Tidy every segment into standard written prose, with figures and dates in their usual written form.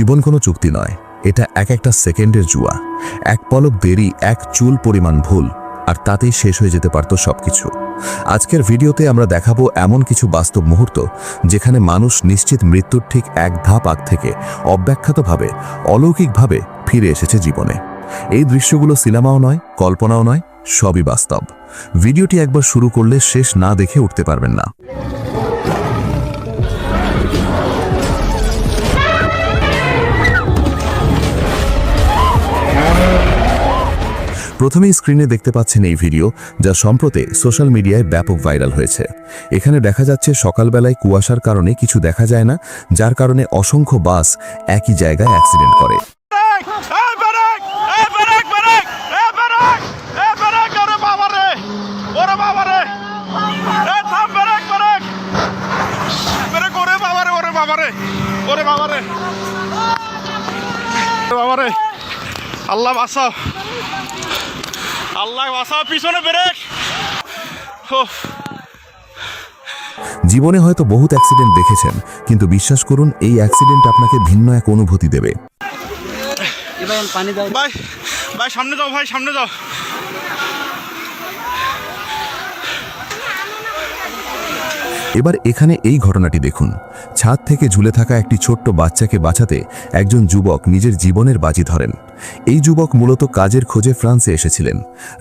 জীবন কোনো চুক্তি নয়, এটা এক একটা সেকেন্ডের জুয়া। এক পলক দেরি, এক চুল পরিমাণ ভুল, আর তাতেই শেষ হয়ে যেতে পারত সবকিছু। আজকের ভিডিওতে আমরা দেখাবো এমন কিছু বাস্তব মুহূর্ত যেখানে মানুষ নিশ্চিত মৃত্যুর ঠিক এক ধাপ আগ থেকে অব্যাখ্যাতভাবে, অলৌকিকভাবে ফিরে এসেছে জীবনে। এই দৃশ্যগুলো সিনেমাও নয়, কল্পনাও নয়, সবই বাস্তব। ভিডিওটি একবার শুরু করলে শেষ না দেখে উঠতে পারবেন না। প্রথমেই স্ক্রিনে দেখতে পাচ্ছেন এই ভিডিও, যা সম্প্রতি সোশ্যাল মিডিয়ায় ব্যাপক ভাইরাল হয়েছে। এখানে দেখা যাচ্ছে সকালবেলায় কুয়াশার কারণে কিছু দেখা যায় না, যার কারণে অসংখ্য বাস একই জায়গায় অ্যাক্সিডেন্ট করে। আল্লাহ বাঁচাও, আল্লাহ বাঁচাও, পিছনে ব্রেক। জীবনে হয়তো বহুত অ্যাক্সিডেন্ট দেখেছেন, কিন্তু বিশ্বাস করুন, এই অ্যাক্সিডেন্ট আপনাকে ভিন্ন এক অনুভূতি দেবে। ভাই ভাই সামনে যাও, ভাই সামনে যাও। এবার এখানে এই ঘটনাটি দেখুন। ছাদ থেকে ঝুলে থাকা একটি ছোট্ট বাচ্চাকে বাঁচাতে একজন যুবক নিজের জীবনের বাজি ধরেন। এই যুবক মূলত কাজের খোঁজে ফ্রান্সে এসেছিলেন।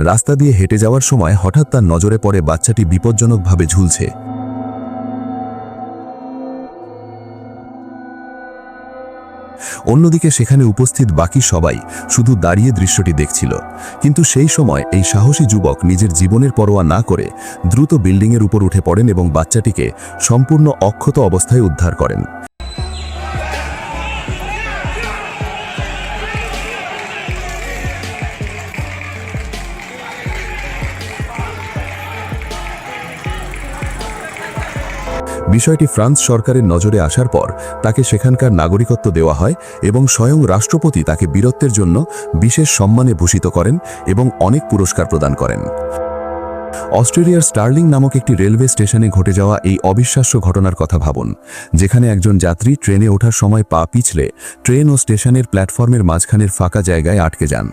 রাস্তা দিয়ে হেঁটে যাওয়ার সময় হঠাৎ তার নজরে পড়ে বাচ্চাটি বিপজ্জনকভাবে ঝুলছে। অন্যদিকে সেখানে উপস্থিত বাকি সবাই শুধু দাঁড়িয়ে দৃশ্যটি দেখছিল। কিন্তু সেই সময় এই সাহসী যুবক নিজের জীবনের পরোয়া না করে দ্রুত বিল্ডিংয়ের উপর উঠে পড়েন এবং বাচ্চাটিকে সম্পূর্ণ অক্ষত অবস্থায় উদ্ধার করেন। বিষয়টি ফ্রান্স সরকারের নজরে আসার পর তাকে সেখানকার নাগরিকত্ব দেওয়া হয় এবং স্বয়ং রাষ্ট্রপতি তাকে বীরত্বের জন্য বিশেষ সম্মানে ভূষিত করেন এবং অনেক পুরস্কার প্রদান করেন। অস্ট্রেলিয়ার স্টার্লিং নামক একটি রেলওয়ে স্টেশনে ঘটে যাওয়া এই অবিশ্বাস্য ঘটনার কথা ভাবুন, যেখানে একজন যাত্রী ট্রেনে ওঠার সময় পা পিছলে ট্রেন ও স্টেশনের প্ল্যাটফর্মের মাঝখানের ফাঁকা জায়গায় আটকে যান।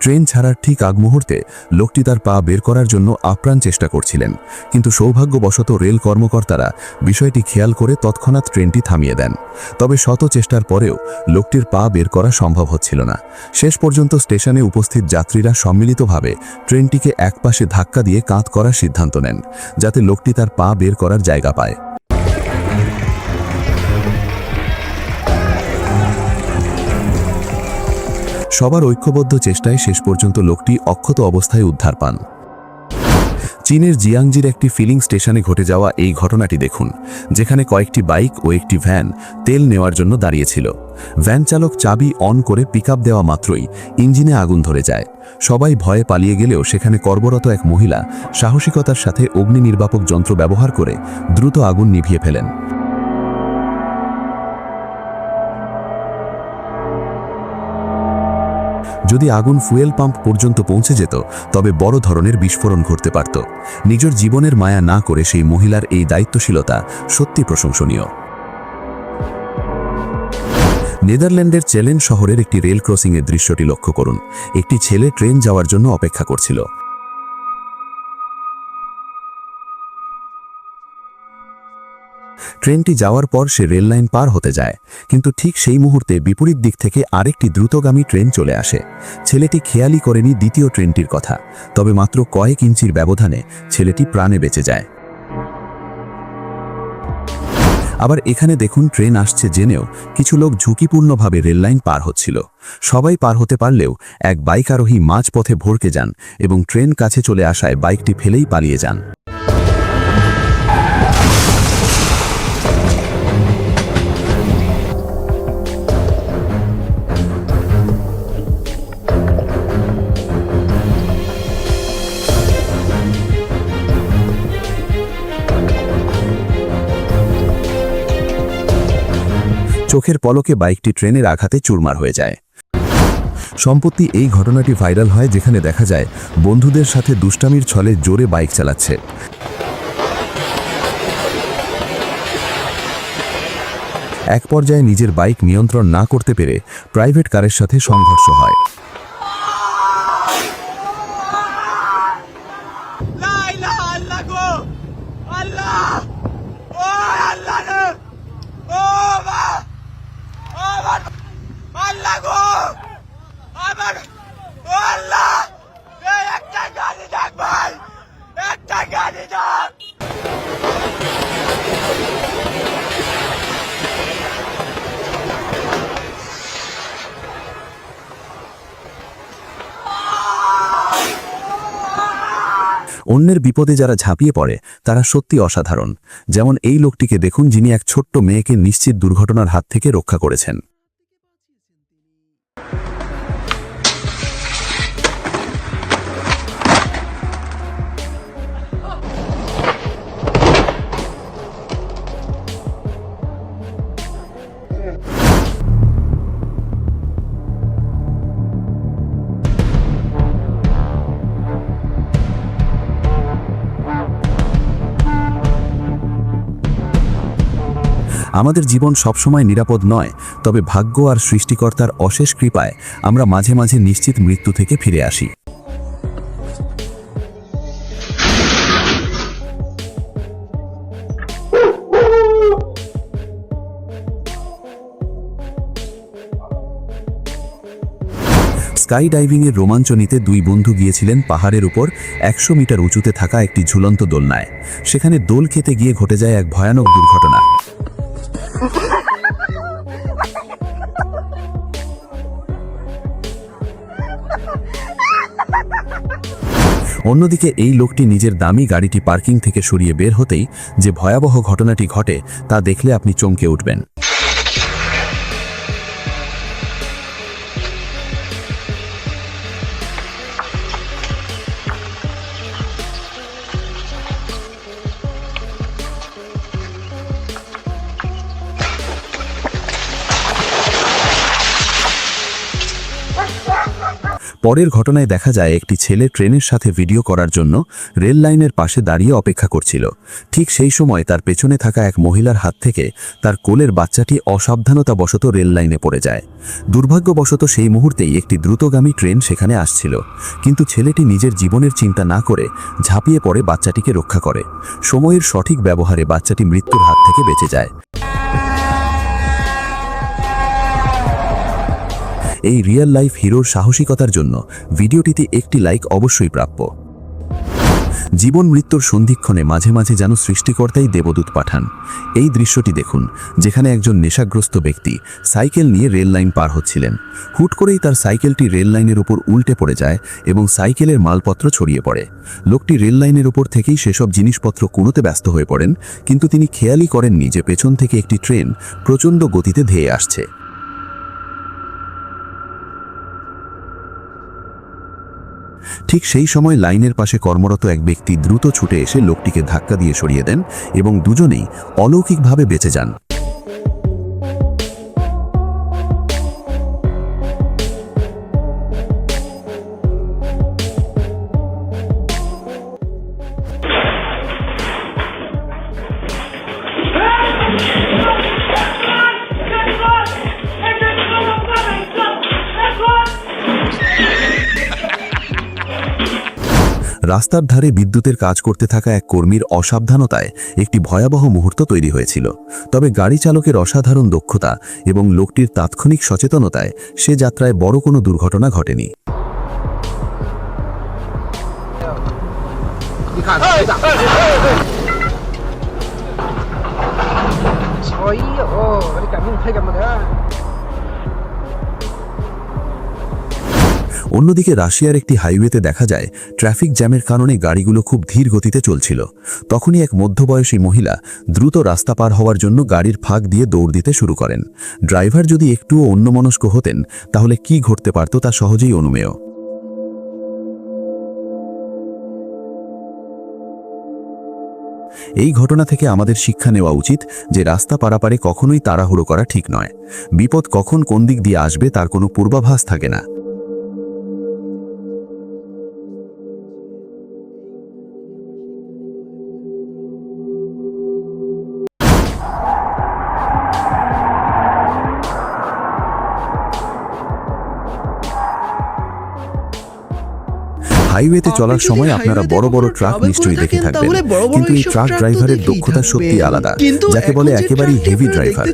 ট্রেন ছাড়ার ঠিক আগ মুহূর্তে লোকটি তার পা বের করার জন্য আপ্রাণ চেষ্টা করছিলেন, কিন্তু সৌভাগ্যবশত রেল কর্মকর্তারা বিষয়টি খেয়াল করে তৎক্ষণাৎ ট্রেনটি থামিয়ে দেন। তবে শত চেষ্টার পরেও লোকটির পা বের করা সম্ভব হচ্ছিল না। শেষ পর্যন্ত স্টেশনে উপস্থিত যাত্রীরা সম্মিলিতভাবে ট্রেনটিকে একপাশে ধাক্কা দিয়ে কাঁধ করার সিদ্ধান্ত নেন, যাতে লোকটি তার পা বের করার জায়গা পায়। সবার ঐক্যবদ্ধ চেষ্টায় শেষ পর্যন্ত লোকটি অক্ষত অবস্থায় উদ্ধার পান। চীনের জিয়াংজির একটি ফিলিং স্টেশনে ঘটে যাওয়া এই ঘটনাটি দেখুন, যেখানে কয়েকটি বাইক ও একটি ভ্যান তেল নেওয়ার জন্য দাঁড়িয়েছিল। ভ্যান চালক চাবি অন করে পিকআপ দেওয়া মাত্রই ইঞ্জিনে আগুন ধরে যায়। সবাই ভয়ে পালিয়ে গেলেও সেখানে কর্মরত এক মহিলা সাহসিকতার সাথে অগ্নি নির্বাপক যন্ত্র ব্যবহার করে দ্রুত আগুন নিভিয়ে ফেলেন। যদি আগুন ফুয়েল পাম্প পর্যন্ত পৌঁছে যেত, তবে বড় ধরনের বিস্ফোরণ ঘটতে পারত। নিজের জীবনের মায়া না করে সেই মহিলার এই দায়িত্বশীলতা সত্যি প্রশংসনীয়। নেদারল্যান্ডের চেলেন শহরের একটি রেল ক্রসিংয়ের দৃশ্যটি লক্ষ্য করুন। একটি ছেলে ট্রেন যাওয়ার জন্য অপেক্ষা করছিল। ট্রেনটি যাওয়ার পর সে রেল লাইন পার হতে যায়, কিন্তু ঠিক সেই মুহূর্তে বিপরীত দিক থেকে আরেকটি দ্রুতগামী ট্রেন চলে আসে। ছেলেটি খেয়ালই করেনি দ্বিতীয় ট্রেনটির কথা, তবে মাত্র কয়েক ইঞ্চির ব্যবধানে ছেলেটি প্রাণে বেঁচে যায়। আবার এখানে দেখুন, ট্রেন আসছে জেনেও কিছু লোক ঝুঁকিপূর্ণভাবে রেললাইন পার হচ্ছিল। সবাই পার হতে পারলেও এক বাইক আরোহী মাঝপথে ভড়কে যান এবং ট্রেন কাছে চলে আসায় বাইকটি ফেলেই পালিয়ে যান। চোখের পলকে বাইকটি ট্রেনের আঘাতে চুরমার হয়ে যায়। সম্প্রতি এই ঘটনাটি ভাইরাল হয়, যেখানে দেখা যায় বন্ধুদের সাথে দুষ্টামির ছলে জোরে বাইক চালাচ্ছে। এক পর্যায়ে নিজের বাইক নিয়ন্ত্রণ না করতে পেরে প্রাইভেট কারের সাথে সংঘর্ষ হয়। অন্যের বিপদে যারা ঝাঁপিয়ে পড়ে তারা সত্যি অসাধারণ। যেমন এই লোকটিকে দেখুন, যিনি এক ছোট্ট মেয়েকে নিশ্চিত দুর্ঘটনার হাত থেকে রক্ষা করেছেন। আমাদের জীবন সবসময় নিরাপদ নয়, তবে ভাগ্য আর সৃষ্টিকর্তার অশেষ কৃপায় আমরা মাঝে মাঝে নিশ্চিত মৃত্যু থেকে ফিরে আসি। স্কাই ডাইভিংয়ের রোমাঞ্চ নিতে দুই বন্ধু গিয়েছিলেন পাহাড়ের উপর 100 মিটার উঁচুতে থাকা একটি ঝুলন্ত দোলনায়। সেখানে দোল খেতে গিয়ে ঘটে যায় এক ভয়ানক দুর্ঘটনা। অন্যদিকে এই লোকটি নিজের দামি গাড়িটি পার্কিং থেকে সরিয়ে বের হতেই যে ভয়াবহ ঘটনাটি ঘটে তা দেখলে আপনি চমকে উঠবেন। পরের ঘটনায় দেখা যায় একটি ছেলে ট্রেনের সাথে ভিডিও করার জন্য রেল লাইনের পাশে দাঁড়িয়ে অপেক্ষা করছিল। ঠিক সেই সময় তার পেছনে থাকা এক মহিলার হাত থেকে তার কোলের বাচ্চাটি অসাবধানতাবশত রেল লাইনে পড়ে যায়। দুর্ভাগ্যবশত সেই মুহূর্তেই একটি দ্রুতগামী ট্রেন সেখানে আসছিল, কিন্তু ছেলেটি নিজের জীবনের চিন্তা না করে ঝাঁপিয়ে পড়ে বাচ্চাটিকে রক্ষা করে। সময়ের সঠিক ব্যবহারে বাচ্চাটি মৃত্যুর হাত থেকে বেঁচে যায়। এই রিয়েল লাইফ হিরোর সাহসিকতার জন্য ভিডিওটিতে একটি লাইক অবশ্যই প্রাপ্য। জীবন মৃত্যুর সন্ধিক্ষণে মাঝে মাঝে যেন সৃষ্টিকর্তাই দেবদূত পাঠান। এই দৃশ্যটি দেখুন, যেখানে একজন নেশাগ্রস্ত ব্যক্তি সাইকেল নিয়ে রেল লাইন পার হচ্ছিলেন। হুট করেই তার সাইকেলটি রেল লাইনের উপর উল্টে পড়ে যায় এবং সাইকেলের মালপত্র ছড়িয়ে পড়ে। লোকটি রেল লাইনের উপর থেকেই সেসব জিনিসপত্র কুড়োতে ব্যস্ত হয়ে পড়েন, কিন্তু তিনি খেয়ালই করেননি যে পেছন থেকে একটি ট্রেন প্রচণ্ড গতিতে ধেয়ে আসছে। ঠিক সেই সময় লাইনের পাশে কর্মরত এক ব্যক্তি দ্রুত ছুটে এসে লোকটিকে ধাক্কা দিয়ে সরিয়ে দেন এবং দুজনেই অলৌকিকভাবে বেঁচে যান। রাস্তার ধারে বিদ্যুতের কাজ করতে থাকা এক কর্মীর অসাবধানতায় একটি ভয়াবহ মুহূর্ত তৈরি হয়েছিল। তবে গাড়ি চালকের অসাধারণ দক্ষতা এবং লোকটির তাৎক্ষণিক সচেতনতায় সে যাত্রায় বড় কোনো দুর্ঘটনা ঘটেনি। অন্যদিকে রাশিয়ার একটি হাইওয়েতে দেখা যায় ট্রাফিক জ্যামের কারণে গাড়িগুলো খুব ধীর গতিতে চলছিল। তখনই এক মধ্যবয়সী মহিলা দ্রুত রাস্তা পার হওয়ার জন্য গাড়ির ফাঁক দিয়ে দৌড় দিতে শুরু করেন। ড্রাইভার যদি একটুও অন্যমনস্ক হতেন তাহলে কি ঘটতে পারত তা সহজেই অনুমেয়। এই ঘটনা থেকে আমাদের শিক্ষা নেওয়া উচিত যে রাস্তা পারাপারে কখনোই তাড়াহুড়ো করা ঠিক নয়। বিপদ কখন কোন দিক দিয়ে আসবে তার কোনো পূর্বাভাস থাকে না। হাইওয়েতে চলার সময় আপনারা বড় বড় ট্রাক নিশ্চয়ই দেখে থাকবেন, কিন্তু এই ট্রাক ড্রাইভারের দক্ষতা সত্যি আলাদা, যাকে বলে একেবারেই হেভি ড্রাইভার।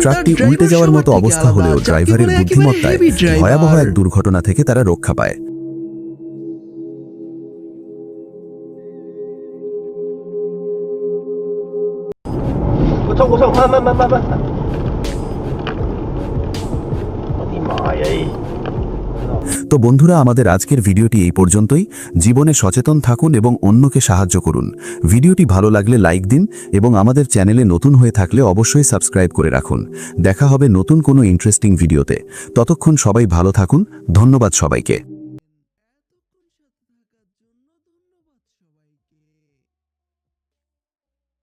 ট্রাকটি উল্টে যাওয়ার মতো অবস্থা হলেও ড্রাইভারের বুদ্ধিমত্তায় ভয়াবহ এক দুর্ঘটনা থেকে তারা রক্ষা পায়।我冲，慢！我的妈呀！ তো বন্ধুরা, আমাদের আজকের ভিডিওটি এই পর্যন্তই। জীবনে সচেতন থাকুন এবং অন্যকে সাহায্য করুন। ভিডিওটি ভালো লাগলে লাইক দিন এবং আমাদের চ্যানেলে নতুন হয়ে থাকলে অবশ্যই সাবস্ক্রাইব করে রাখুন। দেখা হবে নতুন কোনো ইন্টারেস্টিং ভিডিওতে। ততক্ষণ সবাই ভালো থাকুন। ধন্যবাদ সবাইকে।